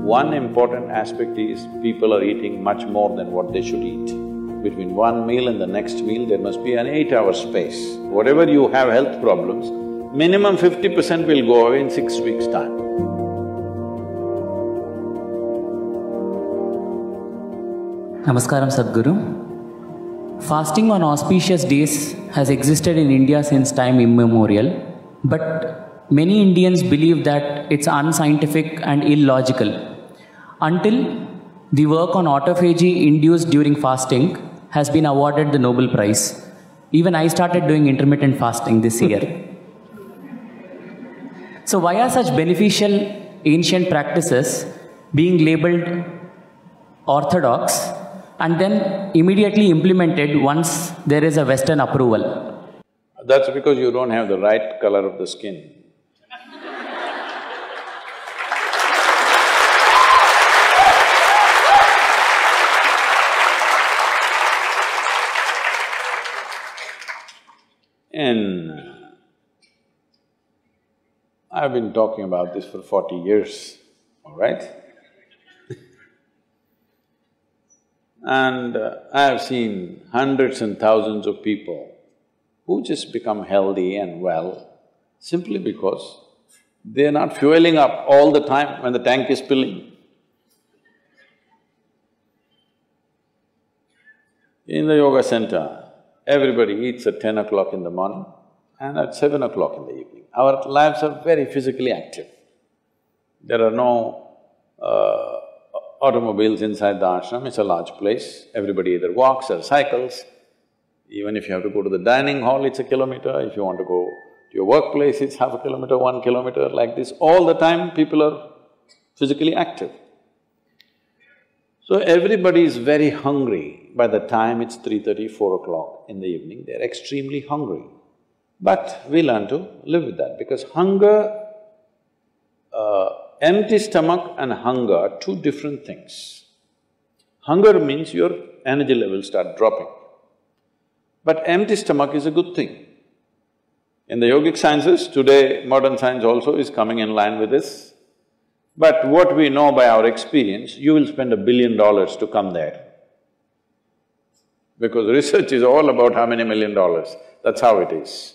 One important aspect is people are eating much more than what they should eat. Between one meal and the next meal, there must be an 8-hour space. Whatever you have health problems, minimum 50% will go away in 6 weeks' time. Namaskaram Sadhguru. Fasting on auspicious days has existed in India since time immemorial, but many Indians believe that it's unscientific and illogical. Until the work on autophagy induced during fasting has been awarded the Nobel Prize. Even I started doing intermittent fasting this year. So why are such beneficial ancient practices being labeled orthodox and then immediately implemented once there is a Western approval? That's because you don't have the right color of the skin. I've been talking about this for 40 years, all right? And I have seen hundreds and thousands of people who just become healthy and well simply because they're not fueling up all the time when the tank is filling. In the yoga center, everybody eats at 10 o'clock in the morning and at 7 o'clock in the evening. Our lives are very physically active. There are no automobiles inside the ashram, it's a large place. Everybody either walks or cycles. Even if you have to go to the dining hall, it's a kilometer. If you want to go to your workplace, it's half a kilometer, 1 kilometer, like this. All the time, people are physically active. So everybody is very hungry. By the time it's 3:30, 4 o'clock in the evening, they're extremely hungry. But we learn to live with that because hunger… empty stomach and hunger are two different things. Hunger means your energy levels start dropping. But empty stomach is a good thing. In the yogic sciences, today modern science also is coming in line with this. But what we know by our experience, you will spend $1 billion to come there. Because research is all about how many $1 million, that's how it is.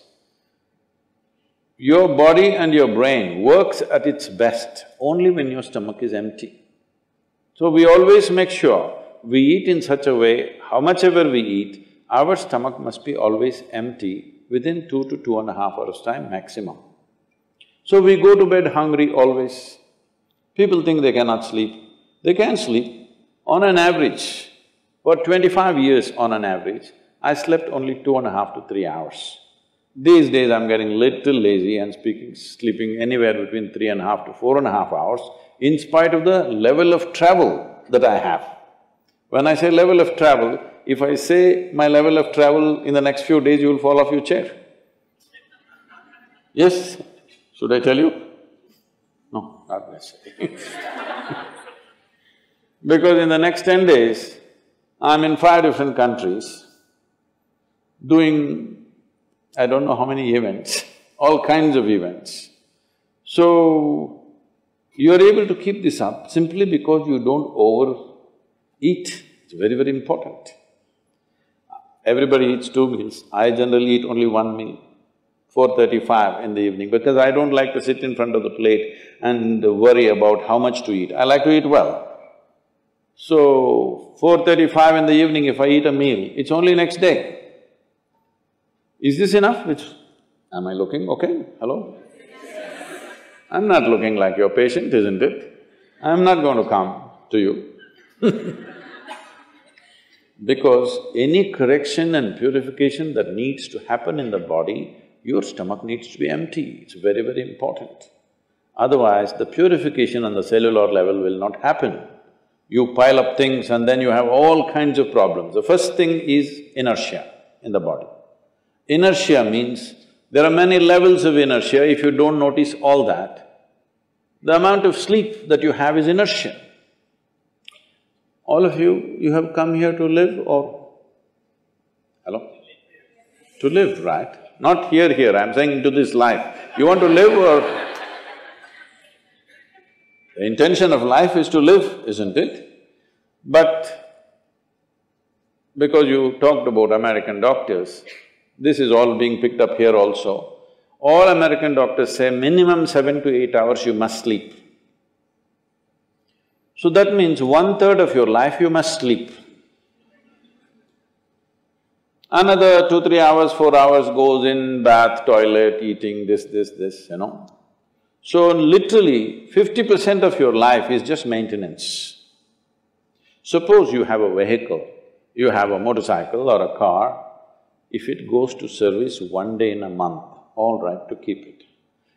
Your body and your brain works at its best only when your stomach is empty. So we always make sure we eat in such a way, how much ever we eat, our stomach must be always empty within 2 to 2.5 hours' time maximum. So we go to bed hungry always. People think they cannot sleep. They can sleep. On an average, for 25 years on an average, I slept only 2.5 to 3 hours. These days I'm getting little lazy and sleeping anywhere between 3.5 to 4.5 hours in spite of the level of travel that I have. When I say level of travel, if I say my level of travel in the next few days, you will fall off your chair. Yes? Should I tell you? No, not necessarily. Because in the next 10 days, I'm in 5 different countries doing I don't know how many events, all kinds of events. So, you're able to keep this up simply because you don't overeat. It's very, very important. Everybody eats 2 meals. I generally eat only 1 meal, 4:35 in the evening, because I don't like to sit in front of the plate and worry about how much to eat. I like to eat well. So, 4:35 in the evening, if I eat a meal, it's only next day. Is this enough? Am I looking okay? Hello? I'm not looking like your patient, isn't it? I'm not going to come to you because any correction and purification that needs to happen in the body, your stomach needs to be empty. It's very, very important. Otherwise, the purification on the cellular level will not happen. You pile up things and then you have all kinds of problems. The first thing is inertia in the body. Inertia means there are many levels of inertia. If you don't notice all that, the amount of sleep that you have is inertia. All of you have come here to live or… Hello? To live, right? Not here, I'm saying into this life. You want to live or… The intention of life is to live, isn't it? But because you talked about American doctors, this is all being picked up here also. All American doctors say minimum 7 to 8 hours you must sleep. So that means 1/3 of your life you must sleep. Another 2-3 hours, 4 hours goes in bath, toilet, eating, this, you know. So literally 50% of your life is just maintenance. Suppose you have a vehicle, you have a motorcycle or a car, if it goes to service 1 day in a month, all right to keep it.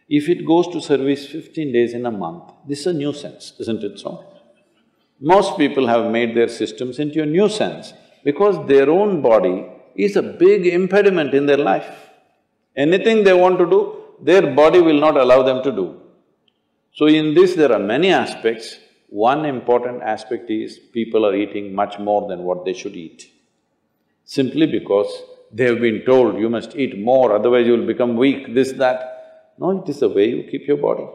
If it goes to service 15 days in a month, this is a nuisance, isn't it so? Most people have made their systems into a nuisance because their own body is a big impediment in their life. Anything they want to do, their body will not allow them to do. So in this there are many aspects. One important aspect is people are eating much more than what they should eat. Simply because they have been told, you must eat more, otherwise you will become weak, this, that. No, it is the way you keep your body.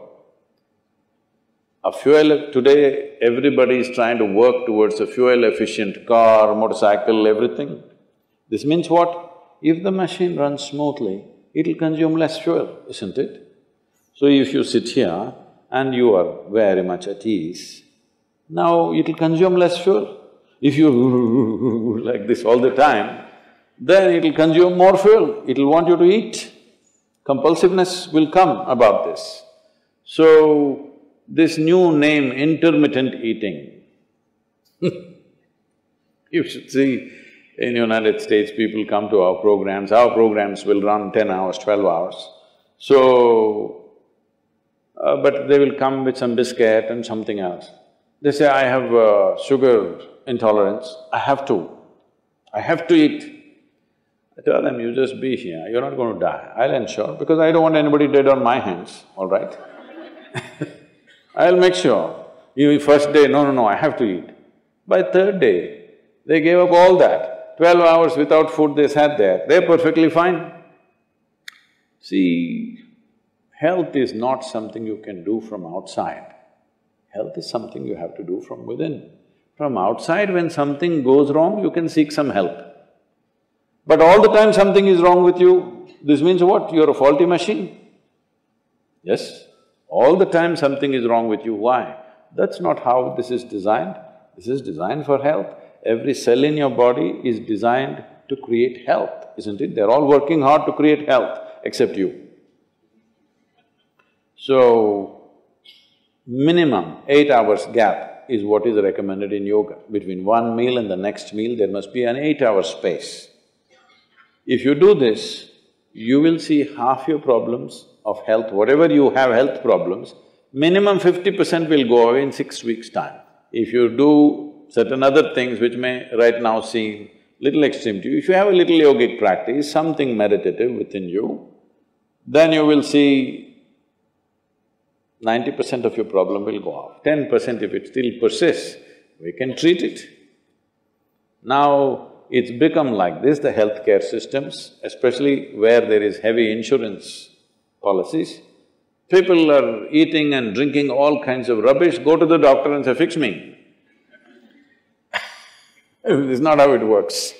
Today everybody is trying to work towards a fuel-efficient car, motorcycle, everything. This means what? If the machine runs smoothly, it'll consume less fuel, isn't it? So if you sit here and you are very much at ease, now it'll consume less fuel. If you like this all the time, then it'll consume more fuel, it'll want you to eat. Compulsiveness will come about this. So, this new name, intermittent eating you should see, in United States, people come to our programs will run 10 hours, 12 hours. So, but they will come with some biscuit and something else. They say, I have sugar intolerance, I have to eat. I tell them, you just be here, you're not going to die, I'll ensure, because I don't want anybody dead on my hands, all right? I'll make sure. You first day, no, I have to eat. By third day, they gave up all that. 12 hours without food they sat there, they're perfectly fine. See, health is not something you can do from outside. Health is something you have to do from within. From outside, when something goes wrong, you can seek some help. But all the time something is wrong with you, this means what? You're a faulty machine. Yes? All the time something is wrong with you, why? That's not how this is designed. This is designed for health. Every cell in your body is designed to create health, isn't it? They're all working hard to create health, except you. So, minimum 8 hours gap is what is recommended in yoga. Between one meal and the next meal, there must be an 8-hour space. If you do this, you will see half your problems of health, whatever you have health problems, minimum 50% will go away in 6 weeks' time. If you do certain other things which may right now seem little extreme to you, if you have a little yogic practice, something meditative within you, then you will see 90% of your problem will go off. 10% if it still persists, we can treat it. Now, it's become like this, the healthcare systems, especially where there is heavy insurance policies. People are eating and drinking all kinds of rubbish, go to the doctor and say, fix me. This is not how it works